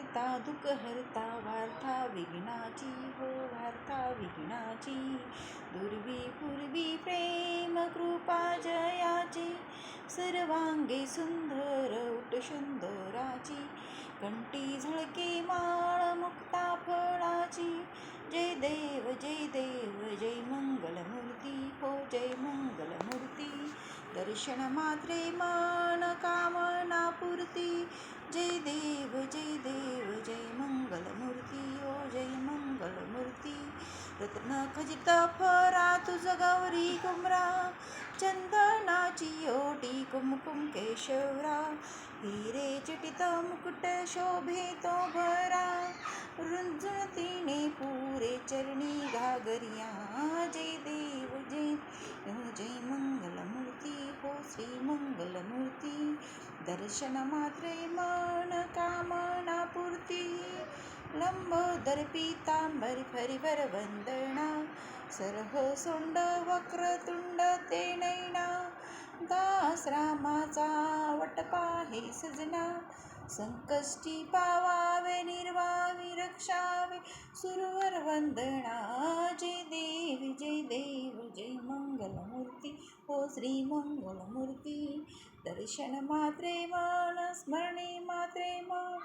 हरता दुःख हरता वार्ता विघ्नाची हो वार्ता विघ्नाची. दुर्वी पूर्वी प्रेम कृपा जयाची सर्वांगे सुंदर उठ सुंदराची. कंठी झळके माळ मुक्ता फळाची. जय देव जय मंगलमूर्ती हो जय मंगलमूर्ती. दर्शन मात्रे मन कामना पूर्ती. जय देव जय मंगलमूर्ती हो जय मंगलमूर्ती. रत्न खचित फरा तुझ गौरी कुमरा. चंदनाची ओटी कुमकुम केशवरा. हिरे जटित मुकुट शोभे तो भरा. रुंजुळतीने पुरे चरणी घागरिया. जय देव जय मंगलमूर्ती हो श्री मंगलमूर्ती. दर्शन मात्रे मन कामना पूर्ती. लंबोदर पीतांबरी फरीवर वंदना. सरह सोंड वक्रतुंड ते नैना. दास रामाचा वटपाहे सजना. संकष्टी पावावे निर्वावी रक्षावे सुरवर वंदना. जय देव जय मंगलमूर्ती हो श्री मंगलमूर्ती. दर्शन मात्रे मन स्मरणे मात्रे मन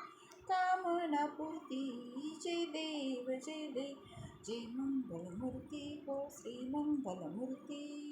कामना पूर्ती. जय देव जय मंगलमूर्ती हो श्री मंगलमूर्ती.